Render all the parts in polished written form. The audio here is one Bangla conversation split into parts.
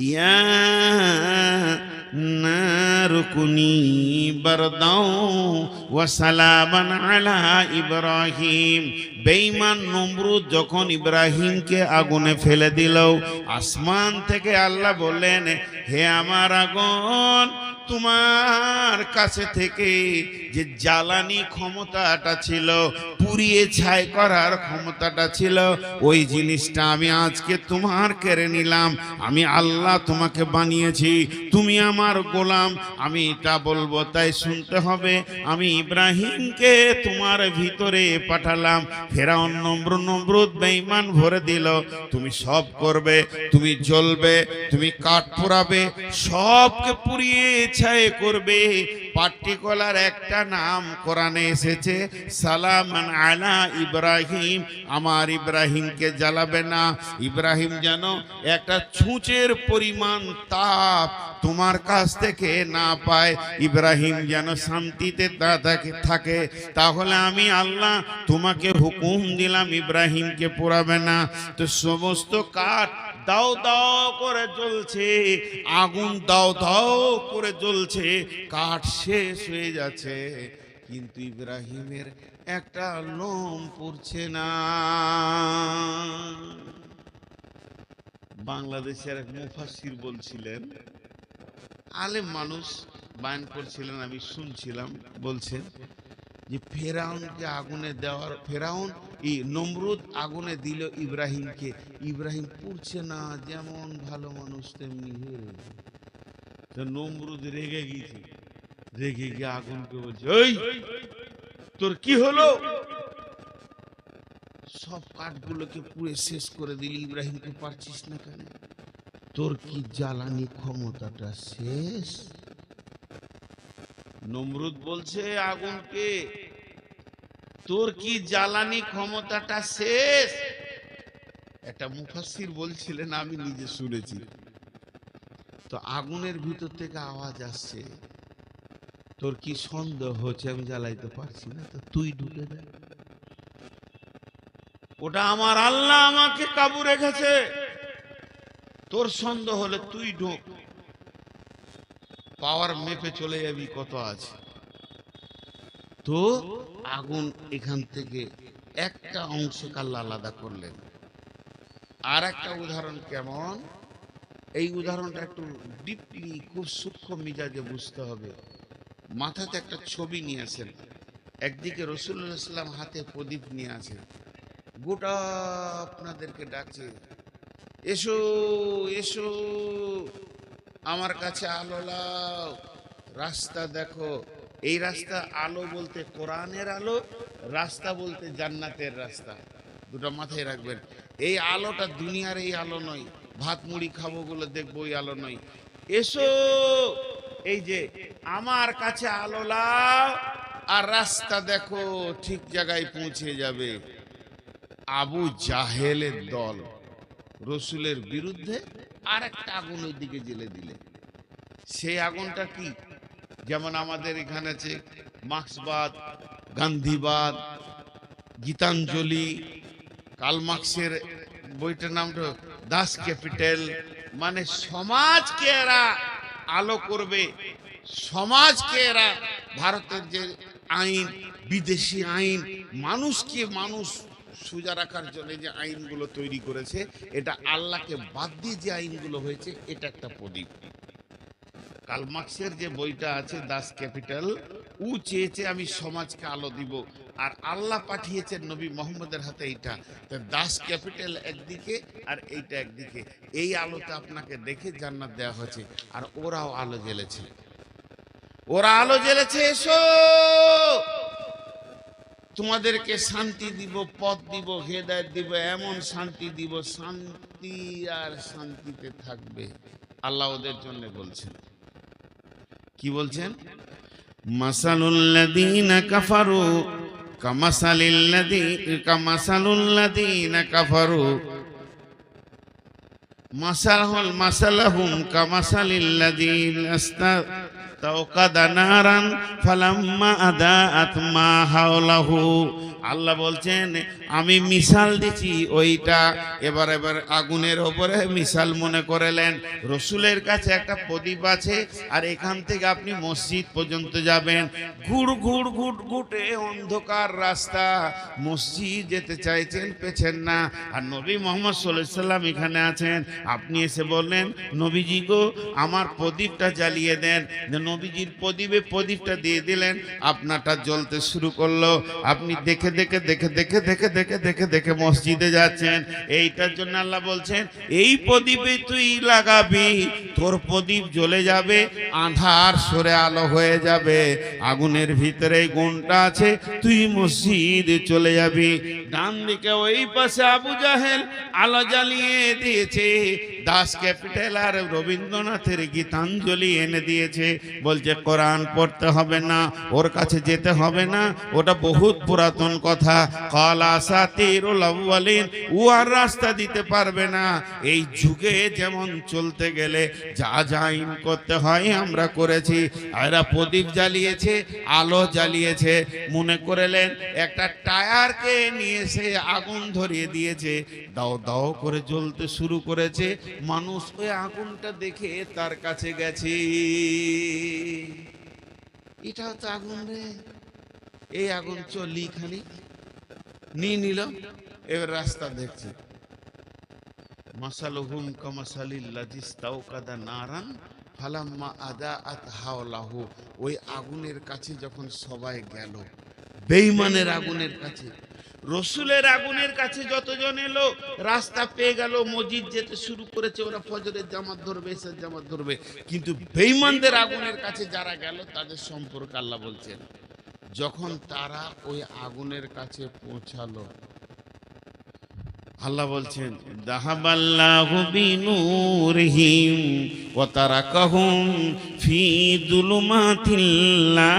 ইয়া নারু কুনি বারদাও ওয়া সালামান আলা ইব্রাহিম। বেঈমান নমরুদ যখন ইব্রাহিমকে আগুনে ফেলে দিল, আসমান থেকে আল্লাহ বললেন, হে আমার আগুন, তোমার কাছে থেকে যে জ্বালানি ক্ষমতাটা ছিল, পুড়িয়ে ছাই করার ক্ষমতাটা ছিল, ওই জিনিসটা আমি আজকে তোমার কেড়ে নিলাম। আমি আল্লাহ তোমাকে বানিয়েছি, তুমি আমার গোলাম, আমি এটা বলবো তাই শুনতে হবে। আমি ইব্রাহিমকে তোমার ভিতরে পাঠালাম। ফেরাউন নমরুদ বেঈমান ভরে দিল, তুমি সব করবে, তুমি জ্বলবে, তুমি কাঠ পোড়াবে, সবকে পুড়িয়ে ছাই করবে। পার্টিকুলার একটা নাম কোরআনে এসেছে, সালামান আলা ইব্রাহিম, আমার ইব্রাহিমকে জ্বালাবে না। ইব্রাহিম যেন একটা ছুঁচের পরিমাণ তাপ তোমার কাছ থেকে না পায়, ইব্রাহিম যেন শান্তিতে থাকে। তাহলে আমি আল্লাহ তোমাকে হুকুম দিলাম ইব্রাহিমকে পোড়াবে না। তো সমস্ত কাঠ দাও দাও করে জ্বলছে, আগুন দাও দাও করে জ্বলছে, কাঠ শেষ হয়ে যাচ্ছে, কিন্তু ইব্রাহিমের একটা লোম পড়ছে না। বাংলাদেশের এক মুফাসসির বলছিলেন, আলেম মানুষ বায়ান করছিলেন, আমি শুনছিলাম, বলছেন যে ফেরাউনকে আগুনে দেওয়ার, ফেরাউন এই নমরুদ আগুনে দিল ইব্রাহিমকে, ইব্রাহিম পুড়ছে না, যেমন ভালো মানুষ তেমনি হয়ে। তো নমরুদ রেগে গেছে, রেগে গিয়ে আগুনকে বলছে, ওই তোর কি হলো, সব কাঠগুলোকে পুড়ে শেষ করে দিলি, ইব্রাহিমকে পারছিস না কেন? তোর কি জ্বালানি ক্ষমতাটা শেষ? নমরুদ বলছে আগুনকে, তোর কি জ্বালানি ক্ষমতাটা শেষ? একটা মুফাসসির বলছিলেন, আমি নিজে শুনেছি, তো আগুনের ভিতর থেকে আওয়াজ আসছে, তোর কি সন্দেহ হচ্ছে আমি জ্বালাইতে পারছি না? তো তুই ঢুকে যা, ওটা আমার আল্লাহ আমাকে কাবু রেখেছে, তোর সন্দেহ হলে তুই ঢোক, পাওয়ার মেপে চলে যাবি কত আছে। তো আগুন এখান থেকে একটা অংশকে আল্লাহ আলাদা করলেন। আর একটা উদাহরণ কেমন, এই উদাহরণটা একটু ডিপলি, খুব সূক্ষ্ম মিজাজে বুঝতে হবে। মাথাতে একটা ছবি নিয়ে আসেন, একদিকে রাসূলুল্লাহ সাল্লাল্লাহু আলাইহি ওয়াসাল্লাম হাতে প্রদীপ নিয়ে আসেন, গোটা আপনাদেরকে ডাকছে, এসো এসো আমার কাছে আলো লাও, রাস্তা দেখো। এই রাস্তা, আলো বলতে কোরআনের আলো, রাস্তা বলতে জান্নাতের রাস্তা, দুটো মাথায় রাখবেন। এই আলোটা দুনিয়ার এই আলো নয়, ভাত মুড়ি খাবো বলে দেখবো ওই আলো নয়। এসো, এই যে আমার কাছে আলো লাও আর রাস্তা দেখো, ঠিক জায়গায় পৌঁছে যাবে। আবু জাহেলের দল রসুলের বিরুদ্ধে আর একটা আগুন ওই দিকে জ্বেলে দিলে, সেই আগুনটা কি, যেমন আমাদের এখানে আছে মার্ক্সবাদ, গান্ধীবাদ, গীতাঞ্জলি, কার্ল মার্ক্সের বইটার নামটা দাস ক্যাপিটাল, মানে সমাজকে এরা আলো করবে, সমাজকে এরা, ভারতের যে আইন, বিদেশি আইন, মানুষকে মানুষ সোজা রাখার জন্য যে আইনগুলো তৈরি করেছে, এটা আল্লাহকে বাদ দিয়ে যে আইনগুলো হয়েছে, এটা একটা প্রদীপ। কার্ল মার্ক্সের যে বইটা আছে দাস ক্যাপিটাল, ও চেয়েছে আমি সমাজকে আলো দিব, আর আল্লাহ পাঠিয়েছেন নবী মোহাম্মদের হাতে এইটা, তো দাস ক্যাপিটাল একদিকে আর এইটা একদিকে, এই আলোতে আপনাকে দেখে জান্নাত দেওয়া হয়েছে। আর ওরাও আলো জ্বেলেছে, ওরা আলো জ্বেলেছে, এসো তোমাদেরকে শান্তি দিব, পথ দিব, হেদায়েত দিব, এমন শান্তি দিব, শান্তি আর শান্তিতে থাকবে। আল্লাহ ওদের জন্য বলছেন, কি বলছেন, মাসালুল্লাযীনা কাফারু কামাসালুল্লাযীনা কাফারু মাসালাহুম কামাসালিল্লাযীনা ইস্তাওকাদা নারান ফালাম্মা আদাআত মা হাওলাহু। আল্লাহ বলছেন আমি মিসাল দিছি ওইটা। এবার আগুনের ওপরে মিসাল মনে করলেন। রসুলের কাছে একটা প্রদীপ আছে, আর এখান থেকে আপনি মসজিদ পর্যন্ত যাবেন, ঘুটে অন্ধকার রাস্তা, মসজিদ যেতে চাইছেন পেছেন না। আর নবী মোহাম্মদ সাল্লাল্লাহু আলাইহি সাল্লাম এখানে আছেন, আপনি এসে বললেন নবীজি গো আমার প্রদীপটা জ্বালিয়ে দেন। নবীজির প্রদীপটা দিয়ে দিলেন, আপনারটা জ্বলতে শুরু করলো। আপনি দেখে দেখে মসজিদে যাচ্ছেন। এইটার জন্য আল্লাহ বলছেন এই প্রদীপে তুই লাগাবি, তোর প্রদীপ জ্বলে যাবে, আঁধার সরে আলো হয়ে যাবে। আগুনের ভিতরে গুণটা আছে, তুই মসজিদে চলে যাবি। ডান দিকে ওই পাশে আবু জাহেল আলো জ্বালিয়ে দিয়েছে, দাস ক্যাপিটাল আর রবীন্দ্রনাথের গীতাঞ্জলি এনে দিয়েছে। বলছে কোরআন পড়তে হবে না, ওর কাছে যেতে হবে না, ওটা বহুত পুরাতন কথা। কাল আসাতিরুল আউয়ালিন, ও আর রাস্তা দিতে পারবে না। এই যুগে যেমন চলতে গেলে যা আইন করতে হয় আমরা করেছি। এরা প্রদীপ জ্বালিয়েছে, আলো জ্বালিয়েছে, মনে করলেন একটা টায়ারকে নিয়ে এসে আগুন ধরিয়ে দিয়েছে, দাও দাও করে জ্বলতে শুরু করেছে। মানুষ ওই আগুনটা দেখে তার কাছে গেছে, এটা হচ্ছে আগুন রে, এই আগুন চলি খানি নিয়ে নিল। এবার রাস্তা দেখছে, মাসালুহুম কামাসালিল্লাযী ইস্তাওকাদা নারান ফালাম্মা আদাআত হাওলাহু। ওই আগুনের কাছে যখন সবাই গেল, বেঈমানের আগুনের কাছে, রসুলের আগুনের কাছে যতজন এলো, রাস্তা পেয়ে গেল, মসজিদ যেতে শুরু করেছে, ওরা ফজরের জামাত ধরবে, এশার জামাত ধরবে। কিন্তু বেঈমানদের আগুনের কাছে যারা গেল তাদের সম্পর্কে আল্লাহ বলছেন, যখন তারা ওই আগুনের কাছে পৌঁছালো, আল্লাহ বলছেন যাহাবাল্লাহু বিনূরিহিম ওয়া তারাকাহুম ফি যুলুমাতিল লা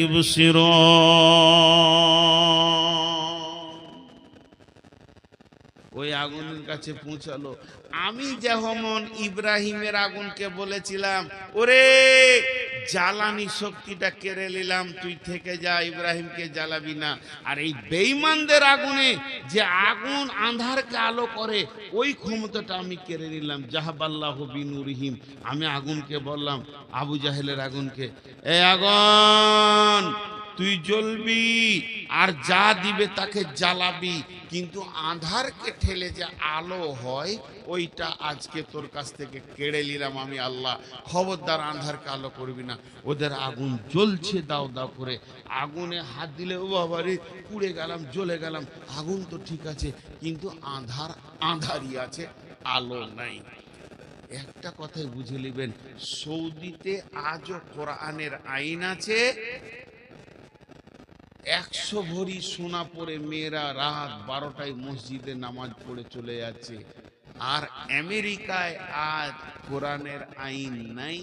ইবসিরুন। ওই আগুনের কাছে পৌঁছালো। আমি যেমন ইব্রাহিমের আগুনকে বলেছিলাম ওরে জ্বালানি শক্তিটা কেড়ে নিলাম, তুই থেকে যা, ইব্রাহিমকে জ্বালাবি না। আর এই বেঈমানদের আগুনে যে আগুন আঁধারকে আলো করে, ওই ক্ষমতাটা আমি কেড়ে নিলাম। জাহাবাল্লাহু বিনূরিহিম, আমি আগুনকে বললাম, আবু জাহেলের আগুনকে, এ আগুন তুই জ্বলবি আর যা দিবে তাকে জ্বালাবি, কিন্তু আঁধারকে ঠেলে যে আলো হয় ওইটা আজকে তোর কাছ থেকে কেড়ে নিলাম আমি আল্লাহ। খবরদার আঁধারকে আলো করবি না। ওদের আগুন জ্বলছে দাও দাও করে, আগুনে হাত দিলে ও বাবারে পুড়ে গেলাম, জ্বলে গেলাম। আগুন তো ঠিক আছে, কিন্তু আঁধারই আছে, আলো নাই। একটা কথাই বুঝে নেবেন, সৌদিতে আজও কোরআনের আইন আছে, 100 ভরি সোনা পরে মেয়েরা রাত 12টায় মসজিদে নামাজ পড়ে চলে যাচ্ছে। আর আমেরিকায় আজ কোরআনের আইন নাই।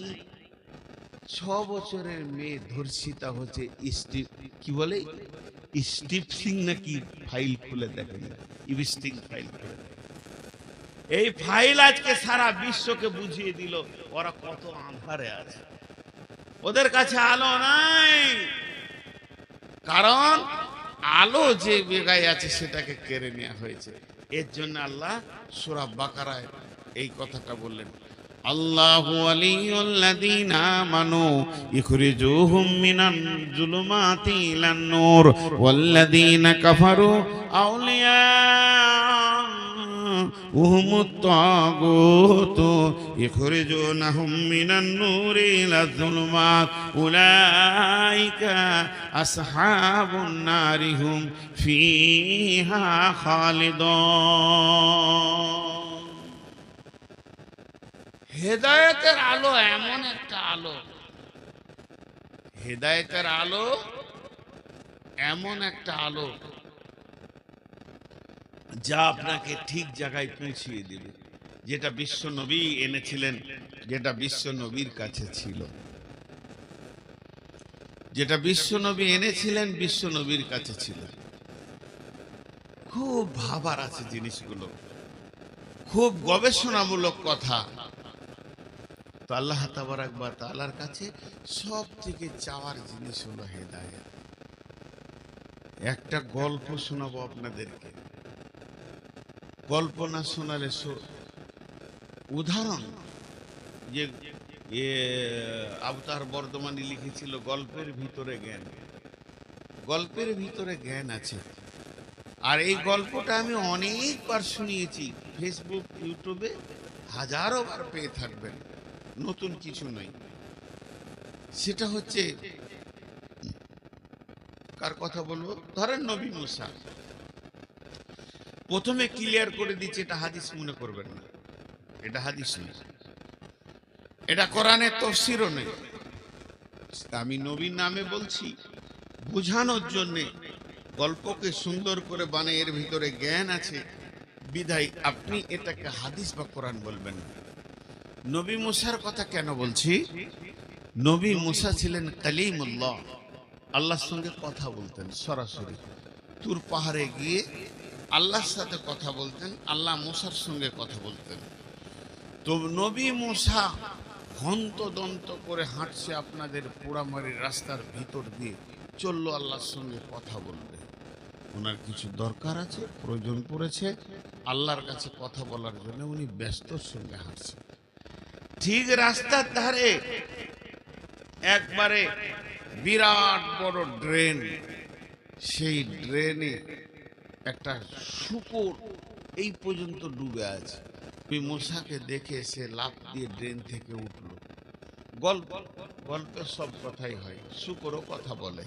6 বছরের মেয়ে ধর্ষিতা হচ্ছে, কি বলে স্টিপসিং নাকি ফাইল খুলে দেখেন, ইভিস্টিং ফাইল খুলে। এই ফাইল আজকে সারা বিশ্বকে বুঝিয়ে দিল ওরা কত আঁধারে আছে, ওদের কাছে আলো নাই। কারণ আলো যে জায়গায় আছে সেটাকে কেড়ে নেওয়া হয়েছে। এর জন্য আল্লাহ সূরা বাকারায় এই কথাটা বললেন, আল্লাহু ওয়ালিয়ুল্লাযীনা আমানু ইখরিজুহুম মিনাল যুলুমাতি ইলান নূর ওয়াল্লাযীনা কাফারু আউলিয়া উহুমুত তাগুত ইখরিজুনাহুম মিনান নূরি ইলাজ যুলুমাত উলাইকা আসহাবুন নারি হুম ফিহা খালিদুন। হেদায়েতের আলো এমন একটা আলো, হেদায়েতের আলো এমন একটা আলো যা আপনাকে ঠিক জায়গায় পৌঁছিয়ে দেবে। যেটা বিশ্ব নবী এনেছিলেন, যেটা বিশ্ব নবীর কাছে ছিল, যেটা বিশ্ব নবী এনেছিলেন বিশ্ব নবীর কাছে ছিল। খুব ভাবার আছে জিনিসগুলো, খুব গবেষণামূলক কথা। তো আল্লাহ তাবারাক ওয়া তাআলার কাছে সব থেকে চাওয়ার জিনিস হলো হেদায়েত। একটা গল্প শোনাবো আপনাদেরকে, গল্প না শোনালে উদাহরণ যে আবতার বর্ধমানী লিখেছিল গল্পের ভিতরে জ্ঞান। গল্পের ভিতরে জ্ঞান আছে। আর এই গল্পটা আমি অনেকবার শুনিয়েছি, ফেসবুক ইউটিউবে হাজারো বার পেয়ে থাকবেন, নতুন কিছু নয়। সেটা হচ্ছে, কার কথা বলবো, ধরেন নবী মুসা। প্রথমে ক্লিয়ার করে দিচ্ছে এটা হাদিস মনে করবেন না, এটা হাদিস নেই, এটা কোরআনের তাফসীরও নেই। আমি নবীর নামে বলছি বোঝানোর জন্য, গল্পকে সুন্দর করে বানিয়ে এর ভিতরে জ্ঞান আছে বিধায় আপনি এটাকে হাদিস বা কোরআন বলবেন না। নবী মুসার কথা কেন বলছি? নবী মুসা ছিলেন কালিমুল্লাহ, আল্লাহর সঙ্গে কথা বলতেন সরাসরি। তুর পাহাড়ে গিয়ে আল্লাহর সাথে কথা বলতেন, আল্লাহ মুসার সঙ্গে কথা বলতেন। তো নবী মুসা হন্তদন্ত করে হাঁটছে আপনাদের পোড়ামারির রাস্তার ভিতর দিয়ে, চললো আল্লাহর সঙ্গে কথা বলবে। ওনার কিছু দরকার আছে, প্রয়োজন পড়েছে আল্লাহর কাছে কথা বলার জন্য, উনি ব্যস্তর সঙ্গে হাঁটছেন। ঠিক রাস্তার ধারে একবারে বিরাট বড় ড্রেন, সেই ড্রেনে একটা শূকর এই পর্যন্ত ডুবে আছে। ওই মশাকে দেখে সে লাফ দিয়ে ড্রেন থেকে উঠল। গল্পের সব কথাই হয়, শূকরও কথা বলে।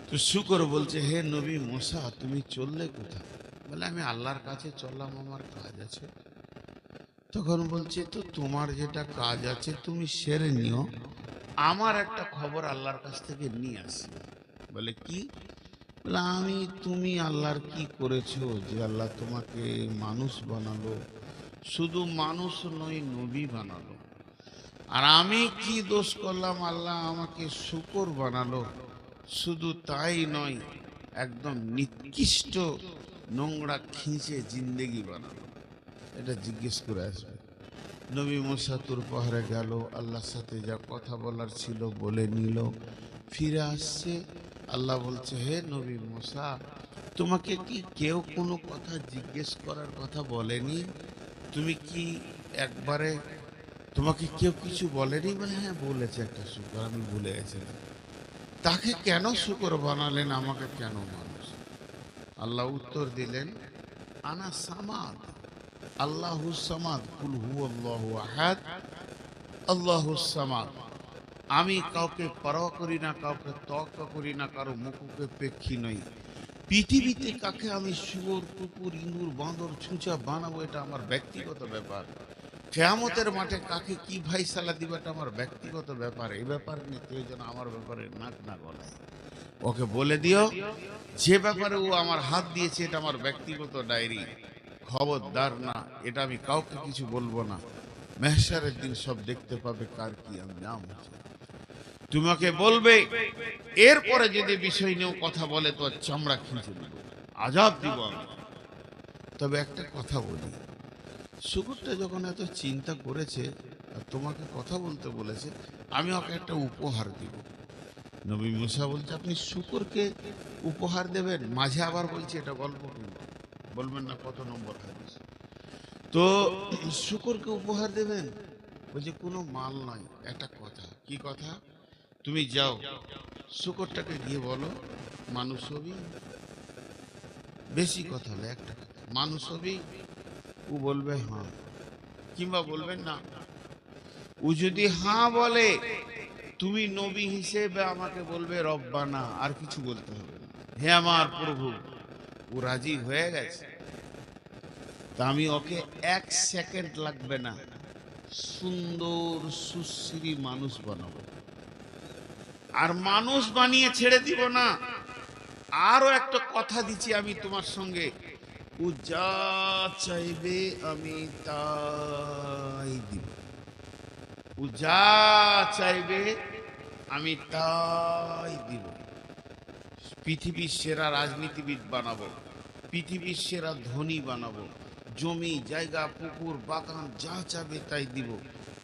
তো শূকর বলছে, হে নবী মুসা, তুমি চললে কোথায়? বলে, আমি আল্লাহর কাছে চললাম, আমার কাজ আছে। তখন বলছে, তো তোমার যেটা কাজ আছে তুমি সেরে নিও, আমার একটা খবর আল্লাহর কাছ থেকে নিয়ে আসি। বলে, কি? বলে, তুমি আল্লাহর কি করেছো যে আল্লাহ তোমাকে মানুষ বানালো? শুধু মানুষ নয়, নবী বানালো। আর আমি কি দোষ করলাম, আল্লাহ আমাকে শূকর বানালো? শুধু তাই নয়, একদম নিকৃষ্ট নোংরা খিঁচে জিন্দেগি বানালো। এটা জিজ্ঞেস করে আসবে। নবী মুসা তুর পাহাড়ে গেল, আল্লাহর সাথে যা কথা বলার ছিল বলে নিল, ফিরে আসছে। আল্লাহ বলছে, হে নবী মুসা, তোমাকে কি কেউ কোনো কথা জিজ্ঞেস করার কথা বলেনি? তুমি কি একবারে, তোমাকে কেউ কিছু বলেনি? বলে, হ্যাঁ বলেছে একটা শূকর, আমি ভুলে গেছিলাম। তাকে কেন শূকর বানালেন, আমাকে কেন মানুষ? আল্লাহ উত্তর দিলেন, আনা সামাদ, আল্লাহুস সামাদ, কুল হুয়াল্লাহু আহাদ, আল্লাহুস সামাদ। আমি কাউকে পরোয়া করি না, কাউকে তোয়াক্কা করি না, কারো মুখকে পেক্ষী নই। পৃথিবীতে কাকে আমি শুয়োর, কুকুর, ইঁদুর, বাঁদর, ছুঁচা বানাবো এটা আমার ব্যক্তিগত ব্যাপার। কিয়ামতের মাঠে কাকে কি ফায়সালা দিবে এটা আমার ব্যক্তিগত ব্যাপার। এই ব্যাপার নিয়ে কেউ যেন আমার ব্যাপারে নাক না গলায়। ওকে বলে দিও, যে ব্যাপারে ও আমার হাত দিয়েছে এটা আমার ব্যক্তিগত ডায়েরি, খবরদার না, এটা আমি কাউকে কিছু বলবো না। মেহশারের দিন সব দেখতে পাবে কার কি আঞ্জাম হচ্ছে। তোমাকে বলবে, এরপরে যদি বিষয় নিয়েও কথা বলে তো চামড়া খিঁচে দেব, আজাব দিব আমি। তবে একটা কথা বলি, শুকুরটা যখন এত চিন্তা করেছে আর তোমাকে কথা বলতে বলেছে, আমি ওকে একটা উপহার দিব। নবী মুসা বলছে, আপনি শুকুরকে উপহার দেবেন? মাঝে আবার বলছে এটা গল্প, কিন্তু বলবেন না কত নম্বর হাদিস। তো শুকুরকে উপহার দেবেন? বলছে কোনো মাল নয়, একটা কথা। কি কথা? তুমি যাও শুকুরটাকে গিয়ে বলো মানুষ হবি, বেশি কথা হলে একটা কথা, মানুষ হবি। ও বলবে হ্যাঁ, কিংবা বলবেন না। ও যদি হ্যাঁ বলে, তুমি নবী হিসেবে আমাকে বলবে রব্বানা, আর কিছু বলতে হবে না, হে আমার প্রভু। ও রাজি হয়ে গেছে। তা আমি ওকে 1 সেকেন্ড লাগবে না, সুন্দর সুশ্রী মানুষ বানাবো। আর মানুষ বানিয়ে ছেড়ে দিব না, আরো একটা কথা দিচ্ছি আমি তোমার সঙ্গে, ও যা চাইবে আমি তাই দিব। ও যা চাইবে আমি তাই দিব। পৃথিবীর সেরা রাজনীতিবিদ বানাবো, পৃথিবীর সেরা ধনী বানাবো, জমি জায়গা পুকুর বাগান যা চাইবে তাই দিব।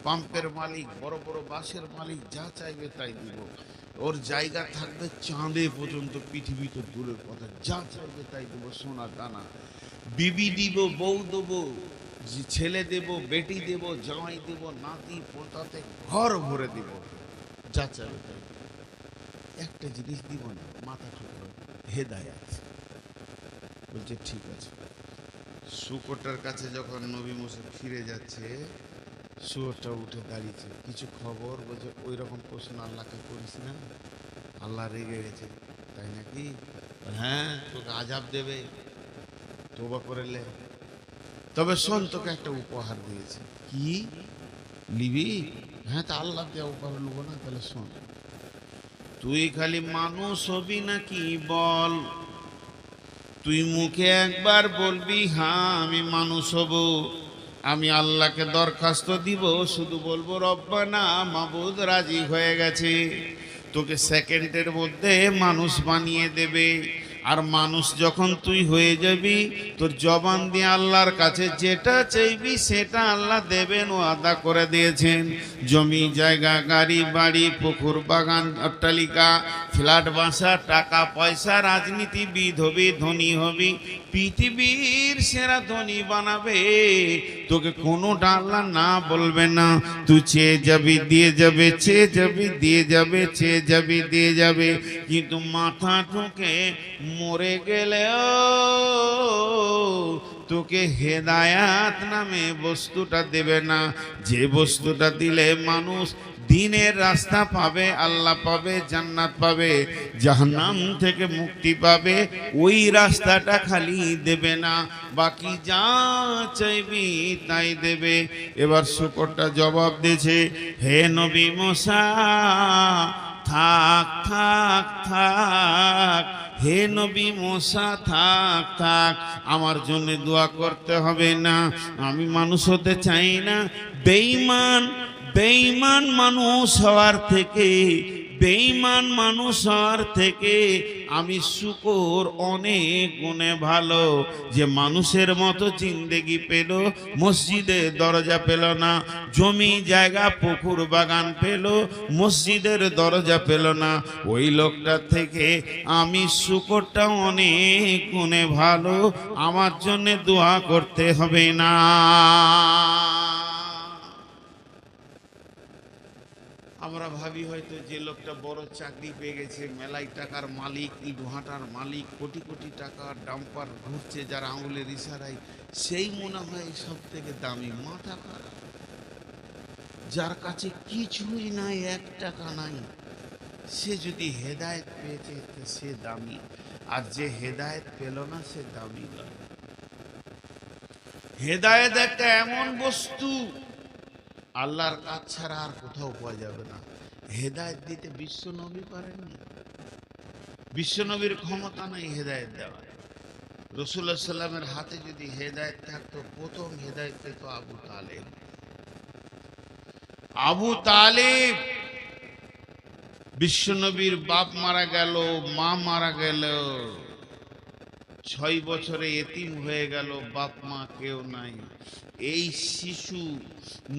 পাম্পের মালিক, বড় বড় বাসের মালিক যা চাইবে তাই দিব। ওর জায়গা থাকবে চাঁদে পর্যন্ত, পৃথিবী তো দূরের কথা, যা চাইবে তাই দেব। সোনা দানা, বিবি দিব, বউ দেবো, ছেলে দেব, বেটি দেব, জামাই দেব, নাতি পোতাতে ঘর ভরে দিব, যা চাইবে তাই দেব। একটা জিনিস দিব না, মাথা ঠুকরো, হেদায়েত। বলছে ঠিক আছে। শুকরটার কাছে যখন নবী মুসা ফিরে যাচ্ছে, শুয়োরটা উঠে দাঁড়িয়েছে, কিছু খবর? বলছে ওই রকম প্রশ্ন আল্লাহকে করিস না, আল্লাহ রেগে গেছে। তাই নাকি? হ্যাঁ, তোকে আযাব দেবে, তওবা করলে। তবে শোন, তোকে একটা উপহার দিয়েছে। কি লিবি? হ্যাঁ, তা আল্লাহ দেওয়া উপহার নেবো না? তাহলে শোন, তুই খালি মানুষ হবি নাকি বল। তুই মুখে একবার বলবি হ্যাঁ আমি মানুষ হব, আমি আল্লাহকে দরখাস্ত দিব, শুধু বলবো রব্বানা, মাবুদ রাজি হয়ে গেছে, তোকে সেকেন্ডের মধ্যে মানুষ বানিয়ে দেবে। আর মানুষ যখন তুই হয়ে যাবি, তোর জবান দিয়ে আল্লাহর কাছে যেটা চাইবি সেটা আল্লাহ দেবেন, ও আদা করে দিয়েছেন। জমি জায়গা, গাড়ি বাড়ি, পুকুর বাগান, অট্টালিকা, ফ্ল্যাট বাসা, টাকা পয়সা, রাজনীতিবিদ হবি, ধনী হবি, পৃথিবীর সেরা ধনী বানাবে, তোকে কোনোটা আল্লাহ না বলবে না। তুই চেয়ে যাবি দিয়ে যাবে, চেয়ে যাবি দিয়ে যাবে, চেয়ে যাবি দিয়ে যাবে, কিন্তু মাথা ঠুকে মরে গেলেও তোকে হেদায়াত নামে বস্তুটা দেবে না। যে বস্তুটা দিলে মানুষ দিনের রাস্তা পাবে, আল্লাহ পাবে, জান্নাত পাবে, জাহান্নাম থেকে মুক্তি পাবে, ওই রাস্তাটা খালি দেবে না, বাকি যা চাইবি তাই দেবে। এবার শুকরটা জবাব দিয়েছে, হে নবী মুসা, থাক থাক থাক, হে নবী মুসা থাক থাক, আমার জন্য দোয়া করতে হবে না, আমি মানুষ হতে চাই না। বেঈমান বেঈমান মানুষ হওয়ার থেকে, বেঈমান মানুষ হওয়ার থেকে আমি শুকর অনেক গুণে ভালো। যে মানুষের মতো জিন্দেগি পেল, মসজিদে দরজা পেল না, জমি জায়গা পুকুর বাগান পেল, মসজিদের দরজা পেল না, ওই লোকটার থেকে আমি শুকরটা অনেক গুণে ভালো, আমার জন্য দোয়া করতে হবে না। আমরা ভাবি হয়তো যে লোকটা বড় চাকরি পেয়ে গেছে, মেলাই টাকার মালিক, ইট ভাটার মালিক, কোটি কোটি টাকার ডাম্পার ঘুরছে যার আঙুলের ইশারায়, সেই মনে হয় সব থেকে দামি। মাথা খারাপ। যার কাছে কিছুই নাই, 1 টাকা নাই, সে যদি হেদায়েত পেয়েছে সে দামি, আর যে হেদায়েত পেল না সে দামি নয়। হেদায়েত একটা এমন বস্তু, আল্লাহর কাজ ছাড়া আর কোথাও পাওয়া যাবে না। হেদায়েত দিতে বিশ্ব নবী পারেননি, বিশ্ব নবীর ক্ষমতা নাই হেদায়েত দেওয়া। রাসূলুল্লাহ সাল্লামের হাতে যদি হেদায়েত থাকতো, প্রথম হেদায়েত পেত আবু তালেব। আবু তালেব, বিশ্ব নবীর বাপ মারা গেল, মা মারা গেল, 6 বছরে এতিম হয়ে গেল, বাপ মা কেউ নাই। এই শিশু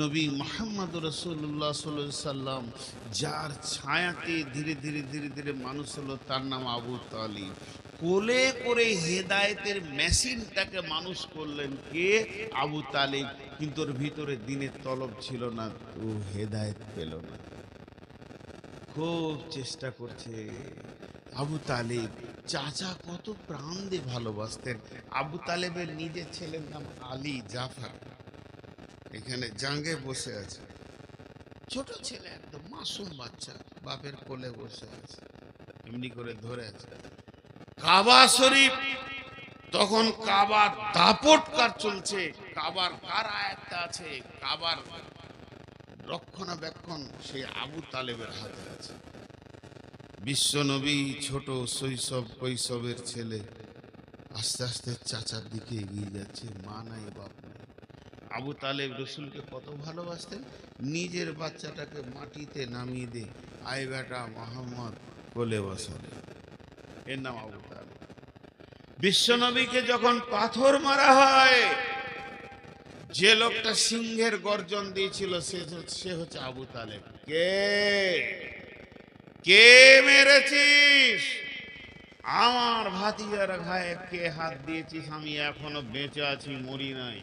নবী মুহাম্মদ রাসূলুল্লাহ সাল্লাল্লাহু আলাইহি সাল্লাম, যার ছায়াতে ধীরে ধীরে ধীরে ধীরে মানুষ হলো, তার নাম আবু তালিব। কোলে করে হেদায়েতের মেশিনটাকে মানুষ করলেন কে? আবু তালিব। কিন্তু ওর ভিতরে দিনের তলব ছিল না, ও হেদায়েত পেল না। খুব চেষ্টা করছে। আবু তালেব চাচা কত প্রাণ দিয়ে ভালোবাসতেন। আবু তালেবের নিজের ছেলের নাম আলী জাফর, এখানে জাঙ্গে বসে আছে, ছোট ছেলে, একদম মাসুম বাচ্চা, বাপের কোলে বসে আছে, এমনি করে ধরে আছে। কাবা শরীফ, তখন কাবার দাপটকার চলছে, কাবার কার আয়াতটা আছে, কাবার রক্ষণাবেক্ষণ সেই আবু তালেবের হাতে আছে। বিশ্বনবী ছোট শৈশব কৈশোরের ছেলে, আস্তে আস্তে চাচার দিকে এগিয়ে যাচ্ছে, মা নাই বাপ নাই। আবু তালেব রসুলকে কত ভালোবাসতেন, নিজের বাচ্চাটাকে মাটিতে নামিয়ে দিয়ে আয় বেটা মোহাম্মদ কোলে বসালেন, এর নাম আবু তালেব। বিশ্বনবীকে যখন পাথর মারা হয়, যে লোকটা সিংহের গর্জন দিয়েছিল সে হচ্ছে আবু তালেব। কে কে মেরেছিস? আমার ভাতিজার গায়ে কে হাত দিয়েছিস? আমি এখনো বেঁচে আছি, মরি নাই।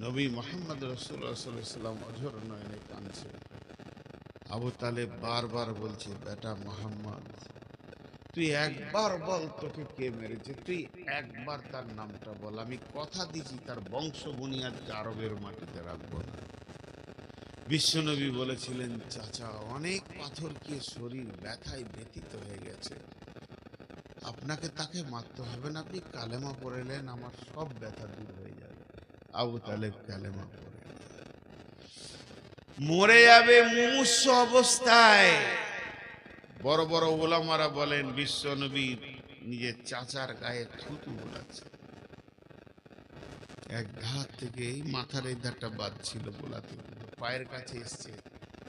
নবী মোহাম্মদ রাসূলুল্লাহ সাল্লাল্লাহু আলাইহি ওয়াসাল্লাম অঝর নয়নে কাঁদছে। আবু তালেব বারবার বলছে, বেটা মোহাম্মদ, তুই একবার বল তোকে কে মেরেছে, তুই একবার তার নামটা বল, আমি কথা দিছি তার বংশ বুনিয়াদকে আরবের মাটিতে রাখবো না। বিশ্বনবী বলেছিলেন, চাচা অনেক পাথর খেয়ে শরীর ব্যথায় ব্যথিত হয়ে গেছে, আপনাকে তাকে মারতে হবে না, আপনি কালেমা পড়লেন আমার সব ব্যথা দূর হয়ে যাবে। আবু তালেব কালেমা পড়ে মরে যাবে মুমূর্ষু অবস্থায়। বড় বড় ওলামারা বলেন বিশ্বনবী নিজের চাচার গায়ে থুতু বোলাচ্ছে, এক ধার থেকে এই মাথার এই ধারটা বাদ ছিল বোলাতে, পায়ের কাছে এসছে,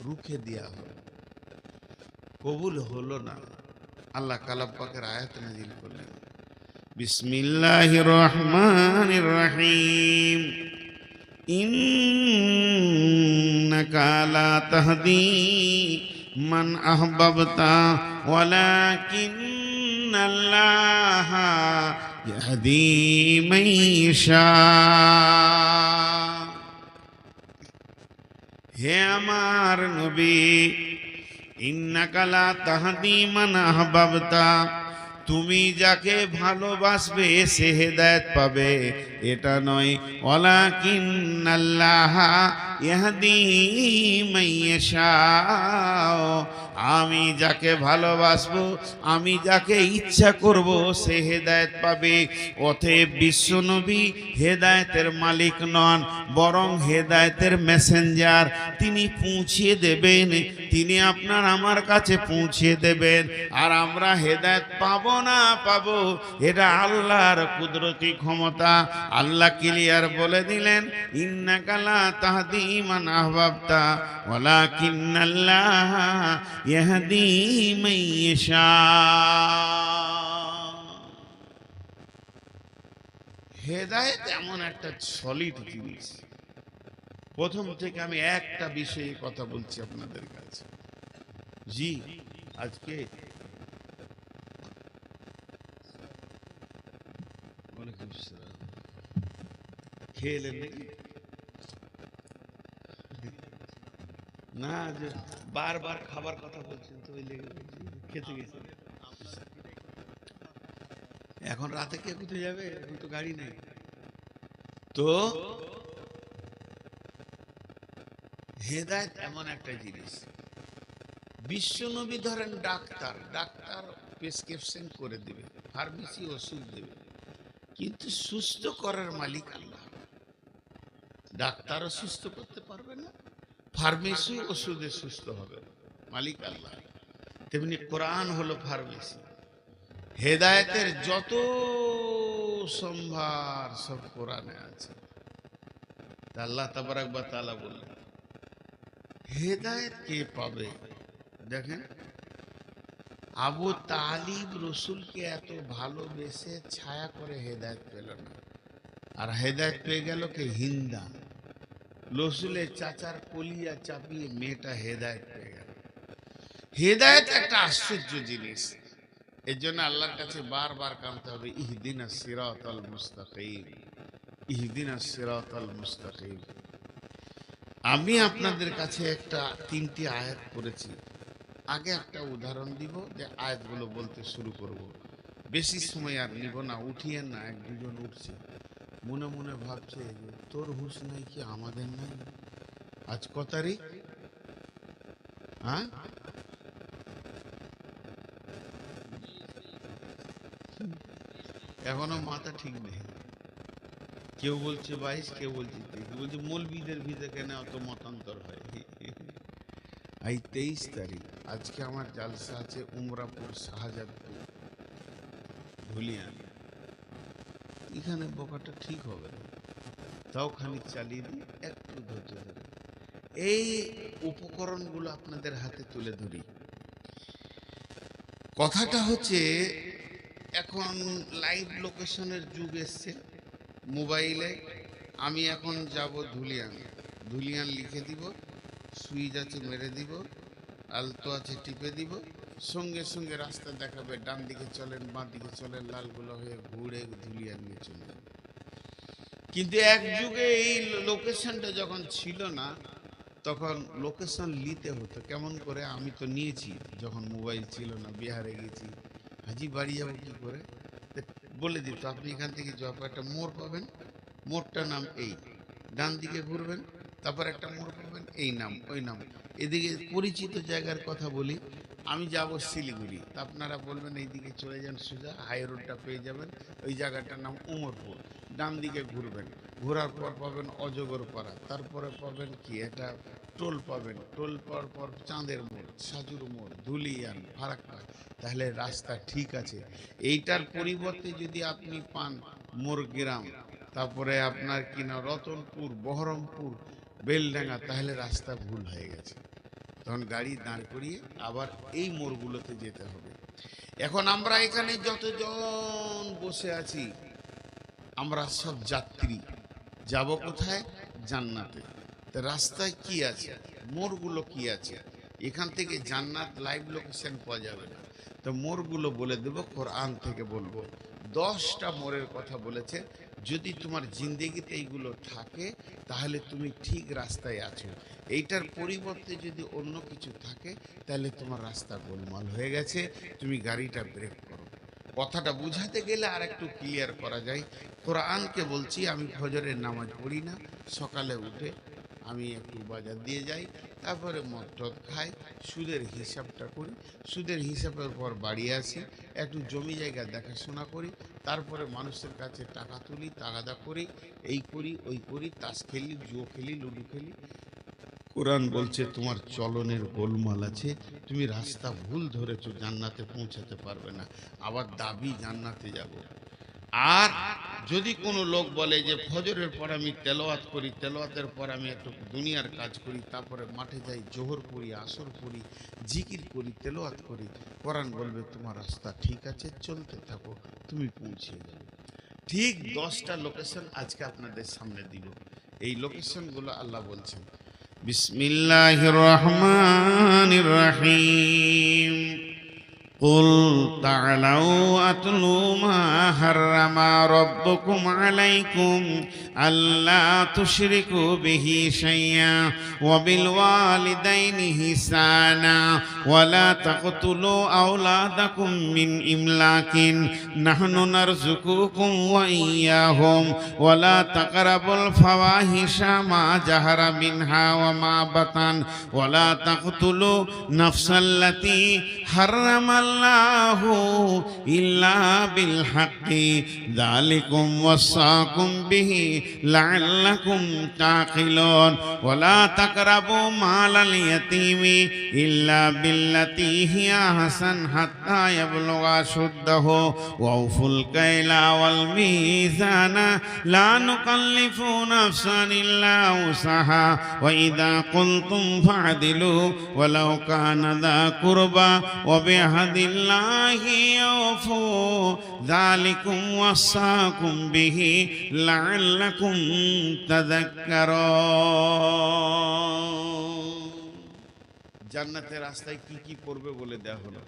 রুখে দেয়া হলো, কবুল হলো না। আল্লাহ কালাম পাকের আয়াত নাযিল করলেন, বিসমিল্লাহির রহমানির রহিম, ইন্নাকা লা তাহদি মান আহবাবতা ওয়ালাকিন্নাল্লাহা ইয়াহদি মান ইয়াশা। হে আমার নবী, ইন্নাকা লা তাহদি মান আহবাবতা, তুমি যাকে ভালোবাসবে সে হেদায়েত পাবে, এটা নয়। ওয়ালাকিন্নাল্লাহা ইয়াহদি মান ইয়াশা, আমি যাকে ভালোবাসবো, আমি যাকে ইচ্ছা করব সে হেদায়েত পাবে। অতএব বিশ্বনবী হেদায়েতের মালিক নন, বরং হেদায়েতের মেসেঞ্জার। তিনি পৌঁছিয়ে দেবেন, তিনি আপনার আমার কাছে পৌঁছিয়ে দেবেন। আর আমরা হেদায়েত পাবো না পাবো, এটা আল্লাহর কুদরতি ক্ষমতা। আল্লাহ ক্লিয়ার বলে দিলেন, ইন্নাকা লা তাহদি মান আহবাবতা ওয়ালাকিন্নাল্লাহা ইয়াহদি মান ইয়াশা। হেদায়েত এমন একটা সলিড জিনিস। প্রথম থেকে আমি একটা বিষয়ে কথা বলছি আপনাদের কাছে। জি, আজকে খেলেন নাকি? না, যে বারবার খাবার কথা বলছেন তো ওই লেগে খেতে গেছে। এখন রাতে কে কোথায় যাবে? এখন তো গাড়ি নেই। তো হেদায়েত এমন একটা জিনিস। বিশ্বনবী ধরেন ডাক্তার, ডাক্তার প্রেসক্রিপশন করে দেবে, ফার্মেসি ওষুধ দেবে, কিন্তু সুস্থ করার মালিক আল্লাহ। ডাক্তারও সুস্থ করতে পারবে না, ফার্মেসি ওষুধে সুস্থ হবে, মালিক আল্লাহ। তেমনি কোরআন হলো ফার্মেসি। হেদায়েতের যত সম্ভার সব কোরআনে আছে। আল্লাহ তাবারাক ওয়া তাআলা বললেন, হেদায়েত কে পাবে? দেখেন, আবু তালিব রসুলকে এত ভালোবেসে ছায়া করে হেদায়েত পেল না, আর হেদায়েত পেয়ে গেল কে? হিন্দা। রসুলের চাচার কলিয়া চাপিয়ে মেয়েটা হেদায়েত পেয়ে গেল। হেদায়েত একটা আশ্চর্য জিনিস। এর জন্য আল্লাহর কাছে বারবার কাঁদতে হবে, ইহদিনাস সিরাতাল মুস্তাকিম, ইহদিনাস সিরাতাল মুস্তাকিম। আমি আপনাদের কাছে একটা 3টি আয়াত পড়েছি। আগে একটা উদাহরণ দিব, যে আয়াতগুলো বলতে শুরু করব। বেশি সময় আর নিব না, উঠিয়েন না। 1-2 জন উঠছে, মনে মনে ভাবছে যে তোর হুঁশ নাই কি আমাদের নাই? আজ ক তারিখ? হ্যাঁ, এখনো মাথা ঠিক নেই। কেউ বলছে 22, কেউ বলছে 23, কেউ বলছে মৌলবীদের ভিতরে কেন অত মতান্তর হয়। এই 23 তারিখ, আজকে আমার জালসা আছে উমরাপুর, শাহজাদপুর, ধুলিয়ান। এখানে বকাটা ঠিক হবে না, তাও খানিক চালিয়ে দিই, একটু ধৈর্য ধরে। এই উপকরণগুলো আপনাদের হাতে তুলে ধরি। কথাটা হচ্ছে, এখন লাইভ লোকেশনের যুগ এসছে, মোবাইলে আমি এখন যাব ধুলিয়ান, ধুলিয়ান লিখে দিব, সুইচ আছে মেরে দিব, আলতো আছে টিপে দিব, সঙ্গে সঙ্গে রাস্তা দেখাবে ডান দিকে চলেন বাঁ দিকে চলেন, লালগুলো হয়ে ঘুরে ধুলিয়ান নিয়ে চলে যাবে। কিন্তু এক যুগে এই লোকেশনটা যখন ছিল না, তখন লোকেশন নিতে হতো কেমন করে। আমি তো নিয়েছি যখন মোবাইল ছিল না, বিহারে গেছি, হাজি বাড়ি যাবো কি করে, বলে দিত আপনি এখান থেকে যাওয়ার একটা মোড় পাবেন, মোড়টার নাম এই, ডান দিকে ঘুরবেন, তারপর একটা মোড় পাবেন, এই নাম ওই নাম। এদিকে পরিচিত জায়গার কথা বলি, আমি যাব শিলিগুড়ি, তা আপনারা বলবেন এইদিকে চলে যান সোজা, হাই রোডটা পেয়ে যাবেন, ওই জায়গাটার নাম উমরপুর, ডান দিকে ঘুরবেন, ঘোরার পর পাবেন অজগরপাড়া, তারপরে পাবেন কি এটা টোল পাবেন, টোল পর পর চাঁদের মোড়, সাজুর মোড়, ধুলিয়ান, ফারাক্কা। তাহলে রাস্তা ঠিক আছে। এইটার পরিবর্তে যদি আপনি পান মোরগ্রাম, তারপরে আপনার কিনা রতনপুর, বহরমপুর, বেলডাঙ্গা, তাহলে রাস্তা ভুল হয়ে গেছে। তখন গাড়ি দাঁড় করিয়ে আবার এই মোড়গুলোতে যেতে হবে। এখন আমরা এখানে যতজন বসে আছি, আমরা সব যাত্রী, যাব কোথায়? জান্নাতে। তা রাস্তায় কি আছে, মোড়গুলো কি আছে, এখান থেকে জান্নাত লাইভ লোকেশন পাওয়া যাবে না। তো মোড়গুলো বলে দেব, কোরআন থেকে বলবো। 10টা মোড়ের কথা বলেছে। যদি তোমার জিন্দেগিতে এইগুলো থাকে তাহলে তুমি ঠিক রাস্তায় আছো। এইটার পরিবর্তে যদি অন্য কিছু থাকে তাহলে তোমার রাস্তা গোলমাল হয়ে গেছে, তুমি গাড়িটা ব্রেক করো। কথাটা বুঝাতে গেলে আর একটু ক্লিয়ার করা যায়। কোরআনকে বলছি, আমি ফজরের নামাজ পড়ি না, সকালে উঠে আমি একটু বাজার দিয়ে যাই, তারপরে মদ টদ খাই, সুদের হিসাবটা করি, সুদের হিসাবের পর বাড়ি আসি, একটু জমি জায়গা দেখাশোনা করি, তারপরে মানুষের কাছে টাকা তুলি, তাগাদা করি, এই করি ওই করি, তাস খেলি, জুয়ো খেলি, লুডো খেলি। কোরআন বলছে তোমার চলনের গোলমাল আছে, তুমি রাস্তা ভুল ধরেছো, জান্নাতে পৌঁছাতে পারবে না। আবার দাবি জান্নাতে যাব। আর যদি কোনো লোক বলে যে ফজরের পর আমি তেলাওয়াত করি, তেলাওয়াতের পর আমি একটু দুনিয়ার কাজ করি, তারপরে মাঠে যাই, জোহর পড়ি, আসর পড়ি, জিকির করি, তেলাওয়াত করি, কোরআন বলবে তোমার রাস্তা ঠিক আছে, চলতে থাকো, তুমি পৌঁছে যাবে। ঠিক 10টা লোকেশন আজকে আপনাদের সামনে দিব। এই লোকেশনগুলো আল্লাহ বলছেন, বিসমিল্লাহির রহমানির রহিম। قل تعالوا أتلوا ما حرم ربكم عليكم ألا تشركوا به شيئا وبالوالدين إحسانا ولا تقتلوا أولادكم من إملاق نحن نرزقكم وإياهم ولا تقربوا الفواحش ما ظهر منها وما بطن ولا تقتلوا نفس التي حرم الله إلا بالحق ذلكم وصاكم به لعلكم تعقلون ولا تقربوا مال اليتيم إلا بالتي هي أحسن حتى يبلغ أشده وأوفوا الكيل والميزان لا نكلف نفسا إلا وسعها وإذا قلتم فاعدلوا ولو كان ذا قربى وبعهد الله أوفوا ذلكم وصاكم به لعلكم تذكرون। জান্নাতের রাস্তায় কি কি পড়বে বলে দেওয়া হলো।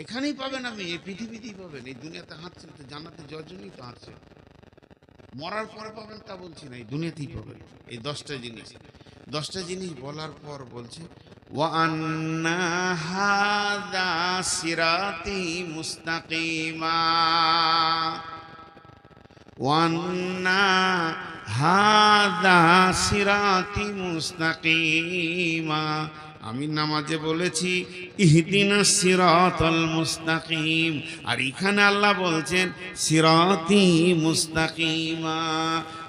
এখানেই পাবেন, আপনি এই পৃথিবীতেই পাবেন, এই দুনিয়াতে হাঁটছেন তো জান্নাতে যাওয়ার জন্যই তো হাঁটছেন। মরার পরে পাবেন তা বলছি না, এই দুনিয়াতেই পাবেন। এই 10টা জিনিস, 10টা জিনিস বলার পর বলছে وَأَنَّ هَذَا صِرَاطِي مُسْتَقِيمًا وَأَنَّ هَذَا صِرَاطِي مُسْتَقِيمًا। আমি নামাজে বলেছি ইহদিনাস সিরাতাল মুস্তাকিম, আর এখানে আল্লাহ বলছেন সিরাতি মুস্তাকিমা।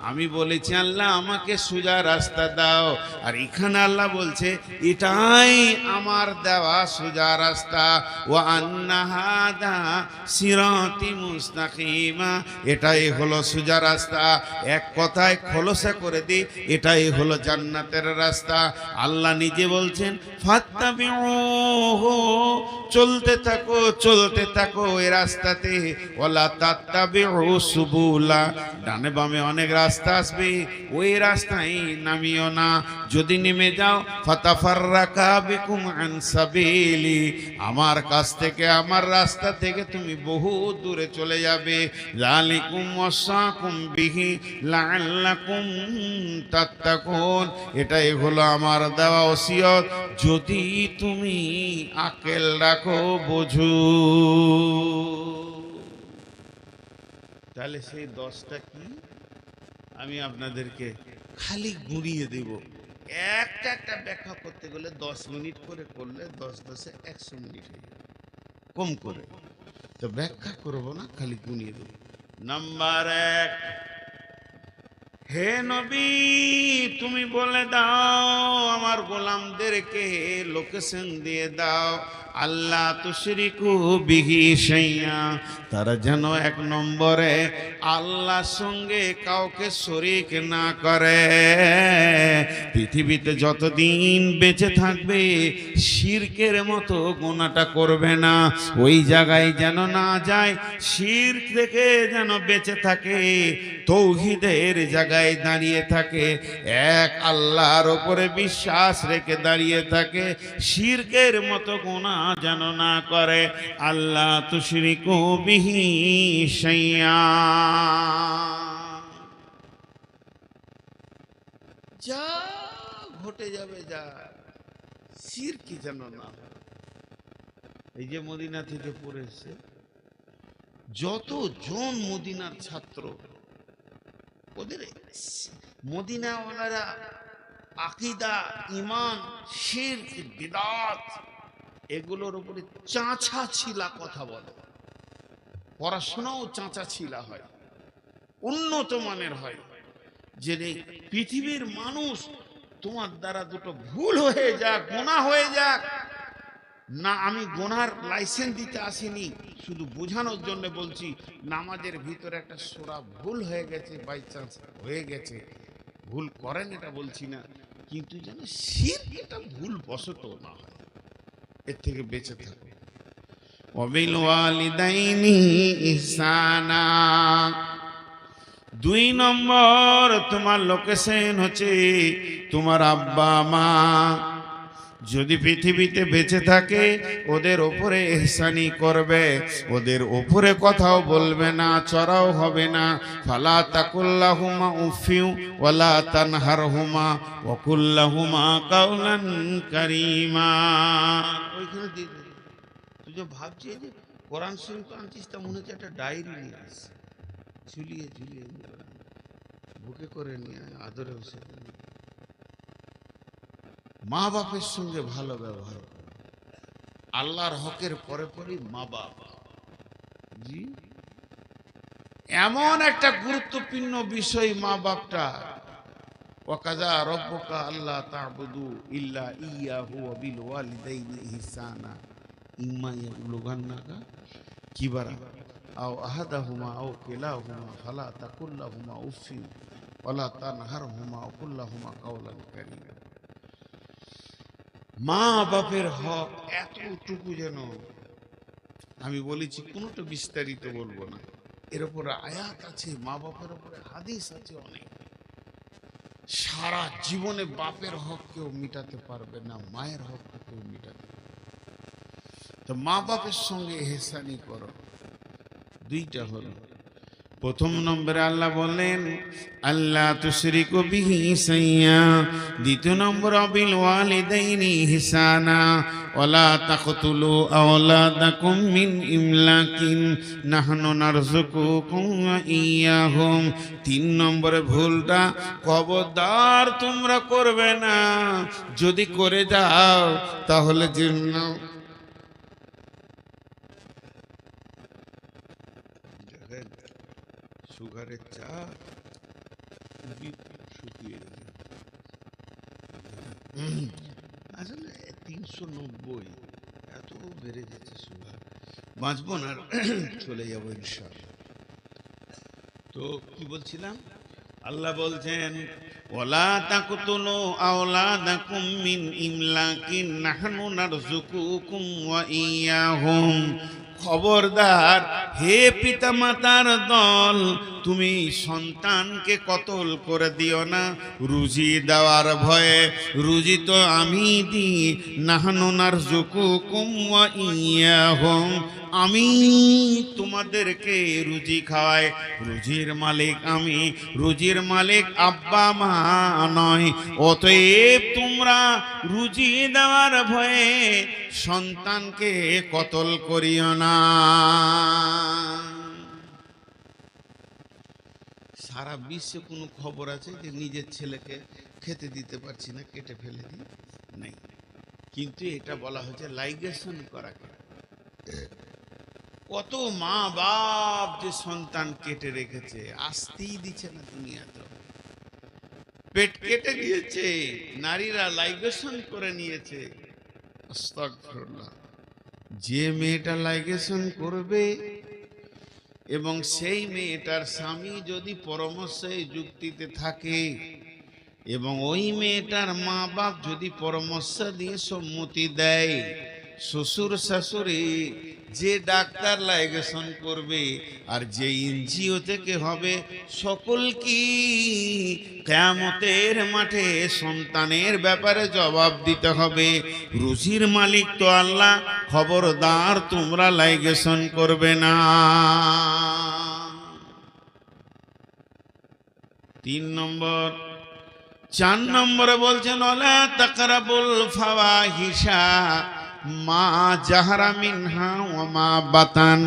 আমি বলেছি আল্লাহ আমাকে সোজা রাস্তা দাও, আর এখানে আল্লাহ বলছে এটাই আমার দেওয়া সোজা রাস্তা। ওয়া আন্না হাদা সিরাতি মুস্তাকিমা, এটাই হলো সোজা রাস্তা। এক কথায় খোলসা করে দিই, এটাই হলো জান্নাতের রাস্তা। আল্লাহ নিজে বলছেন ফাত্তাবিউহু, চলতে থাকো এই রাস্তাতে। ওয়ালা তাত্তাবিউ সুবুলা, ডানে বামে অনেক রাস্তা আসবে, ওই রাস্তায় নামিও না। যদি নেমে যাও ফাতাফাররাকা বিকুম আন সাবিলি, আমার কাছ থেকে, আমার রাস্তা থেকে তুমি বহু দূরে চলে যাবে। যালিকুম ওয়াসাকুম বিহি লাআল্লাকুম তাত্তাকুন, এটাই হলো আমার দেওয়া ওসিয়ত, যদি তুমি আকল রাখো, বোঝো। তাহলে সেই 10টা কি আমি আপনাদেরকে খালি গুঁড়িয়ে দেব। একটা ব্যাখ্যা করতে গেলে 10 মিনিট করে করলে 10 10 100 মিনিট হয়ে যাবে, কম করে। তো ব্যাখ্যা করব না, খালি গুনিয়ে দেব। নাম্বার 1, হে নবী তুমি বলে দাও আমার গোলামদেরকে, লোকেশন দিয়ে দাও, আল্লাহ তুশরিকু বিহি শাইয়া, তারা যেন 1 নম্বরে আল্লাহর সঙ্গে কাউকে শরীক না করে। পৃথিবীতে যতদিন বেঁচে থাকবে শিরকের মতো গুনাহটা করবে না, ওই জায়গায় যেন না যায়, শিরক থেকে যেন বেঁচে থাকে, তৌহিদের জায়গায় দাঁড়িয়ে থাকে, এক আল্লাহর উপরে বিশ্বাস রেখে দাঁড়িয়ে থাকে, শিরকের মতো গুনাহ যেন না করে। আল্লাহ তুশরিকু বিহি শাইয়া, যা ঘটে যাবে যা, শিরকি যেন না হয়। এই যে মদিনা থেকে পড়ে এসে যতজন মদিনার ছাত্র, ওদের মদিনাওয়ালারা আকীদা, ঈমান, শিরক, বিদআত এগুলোর উপরে চাঁচা ছিলা কথা বলে। পড়াশোনাও চাঁচা ছিলা হয়, উন্নত মানের হয়, যে পৃথিবীর মানুষ তোমার দ্বারা দুটো ভুল হয়ে যাক, গুনাহ হয়ে যাক না, আমি গুনার লাইসেন্স দিতে আসিনি, শুধু বোঝানোর জন্য বলছি, নামাজের ভিতরে একটা সূরা ভুল হয়ে গেছে, বাই চান্স হয়ে গেছে, ভুল করেন এটা বলছি না, কিন্তু যেন শিরক এটা ভুল বশত না হয়, এর থেকে বেঁচে থাকবে। ওয়াবিল ওয়ালিদাইনি ইহসানা, 2 নম্বর তোমার লোকেশন হচ্ছে তোমার আব্বা মা, যদি পৃথিবীতে বেঁচে থাকে ওদের ওপরে ইহসানি করবে, ওদের ওপরে কথাও বলবে না, চড়াও হবে না। ফালা তাকুল্লাহুমা উফিউ ওয়ালা তানহারহুমা ওয়া কুল্লাহুমা কাওলান কারীমা। ওইখানে দিয়ে দে। তুই যে ভাবছিস যে কোরআন শরীফ আনছিস, তা মনে হচ্ছে একটা ডায়েরি নিয়ে আসছিস, ঝুলিয়ে ঝুলিয়ে বুকে করে নিয়ে আদরে বসে। মা বাপের সঙ্গে ভালো ব্যবহার করো, আল্লাহর হকের পরে পরেই মা বাপ। জি, এমন একটা গুরুত্বপূর্ণ বিষয় মা বাপটা। ওয়াকাযা রাব্বুকা আল্লা তা'বুদু ইল্লা ইয়াহু ওয়া বিল ওয়ালিদাইনি ইহসানা ইম্মা ইয়াবলুগান্নাকা কিবারা আও আহাদাহুমা আও কিলাহুমা ফালা তাকুল লাহুমা উফিন ওয়ালা তানহারহুমা ওয়া কুল লাহুমা কাওলান কারীমা। মা বাপের হক এতটুকু, যেন আমি বলেছি কোনোটা বিস্তারিত বলবো না, এর উপরে আয়াত আছে, মা বাপের উপরে হাদিস আছে অনেক। সারা জীবনে বাপের হক কেউ মিটাতে পারবে না, মায়ের হক কেউ মিটাতে পারবে। তো মা বাপের সঙ্গে ইহসানি করো। 2টা হলো, প্রথম নম্বরে আল্লাহ বললেন আল্লাহ তুশরিকু বিহি শাইয়া, 2 নম্বর বিল ওয়ালিদাইনি ইহসানা ওয়ালা তাকতুলু আওলাদাকুম মিন ইমলাকিন নাহনু নারযুকুকুম ওয়া ইয়াহুম। 3 নম্বরে ভুলটা খবরদার তোমরা করবে না, যদি করে যাও তাহলে জাহান্নাম। সুগারের চা শুকিয়ে গেছে, আসলে 390 এত বেড়ে যাচ্ছে সুগার, বাঁচবো না, চলে যাবো ইনশাআল্লাহ। তো কি বলছিলাম, আল্লাহ বলছেন ওয়ালা তাকতুলু আওলাদাকুম মিন ইমলাকিন নাহনু নারযুকুকুম ওয়া ইয়াহুম। খবরদার হে পিতামাতার দল, তুমি সন্তানকে কতল করে দিও না রুজি দেওয়ার ভয়ে। রুজি তো আমি দিই, নাহনু নারযুকুকুম ওয়া ইয়াহুম, আমি তোমাদেরকে রুজি খাওয়াই। রুজির মালিক আমি, রুজির মালিক আব্বা মা নয়। অতএব তোমরা রুজি দেওয়ার ভয়ে সন্তানকে কতল করিও না। সারা বিশ্বে কোনো খবর আছে যে নিজের ছেলেকে খেতে দিতে পারছি না, কেটে ফেলে দিই? নেই। কিন্তু এটা বলা হচ্ছে লাইগেশন করা। কত মা বাপ যে সন্তান কেটে রেখেছে, আসতেই দিচ্ছে না দুনিয়াতে। পেট কেটে দিয়েছে, নারীরা লাইগেশন করে নিয়েছে। আস্তাগফিরুল্লাহ। যে মেয়েটা লাইগেশন করবে এবং সেই মেয়েটার স্বামী যদি পরামর্শে যুক্তিতে থাকে এবং ওই মেয়েটার মা বাপ যদি পরামর্শ দিয়ে সম্মতি দেয়, শ্বশুর শাশুড়ি যে ডাক্তার লাইগেশন করবে আর যে এনজিও থেকে হবে, সকল কি কিয়ামতের মাঠে সন্তানের ব্যাপারে জবাব দিতে হবে। রুজির মালিক তো আল্লাহ, খবরদার তোমরা লাইগেশন করবে না। 3 নম্বর। 4 নম্বরে বলছেন ওয়ালা তাকরাবুল ফাওয়াহিশা মা জাহারা মিনহা ওয়া মা বাতান।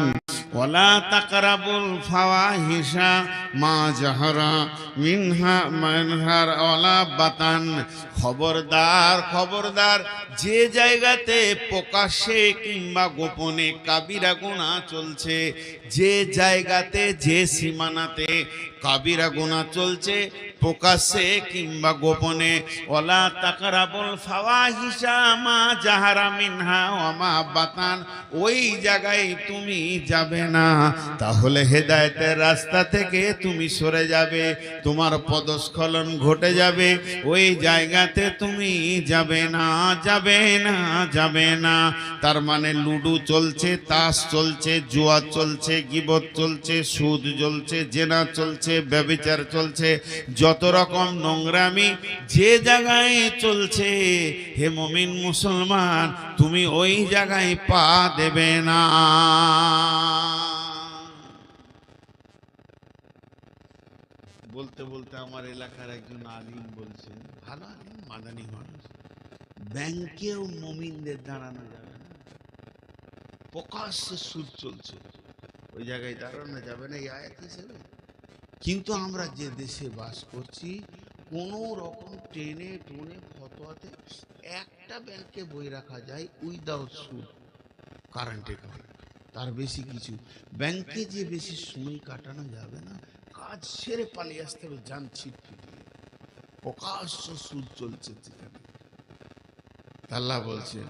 ওয়ালা তাকরাবুল ফাওয়াহিশা মা জাহারা মিনহা ওয়ালা বাতান। খবরদার, খবরদার, যে জায়গাতে প্রকাশ্যে কিংবা গোপনে কাবিরা গুনাহ চলছে, যে জায়গাতে যে সীমানাতে কাবিরা গুনাহ চলছে প্রকাশ্যে কিংবা গোপনে, ওয়ালা তাকরাবুল ফাওয়াহিশা মা জাহারা মিনহা ওয়া মা বাতান, ওই জায়গায় তুমি যাবে না। তাহলে হেদায়েতের রাস্তা থেকে তুমি সরে যাবে, তোমার পদস্খলন ঘটে যাবে। ওই জায়গাতে তুমি যাবে না, যাবে না, যাবে না। তার মানে লুডু চলছে, তাস চলছে, জুয়া চলছে, গীবত চলছে, সুদ চলছে, জেনা চলছে, ব্যভিচার চলছে, যত রকম নোংরামি যে জায়গায় চলছে, হে মুমিন মুসলমান, তুমি ওই জায়গায় পা দেবে না। বলতে বলতে আমার এলাকার একজন আলিম বলছেন, ভালো আলিম, মাদানী মানুষ, ব্যাংকেও মুমিনদের দাঁড়ানো যাবে না, প্রকাশ্যে সুদ চলছে, ওই জায়গায় দাঁড়ানো যাবে না, এই আয়াত হিসেবে। কিন্তু আমরা যে দেশে বাস করছি, কোনো রকম টেনে টুনে ফতোয়াতে একটা ব্যাংকে বই রাখা যায় উইদাউট সুদ, কারেন্টে কারেন্ট, তার বেশি কিছু ব্যাংকে যে বেশি সময় কাটানো যাবে না, কাজ সেরে পালিয়ে আসতে হবে জান ছিট ফিটিয়ে। প্রকাশ্য সুদ চলছে সেখানে। আল্লাহ বলছেন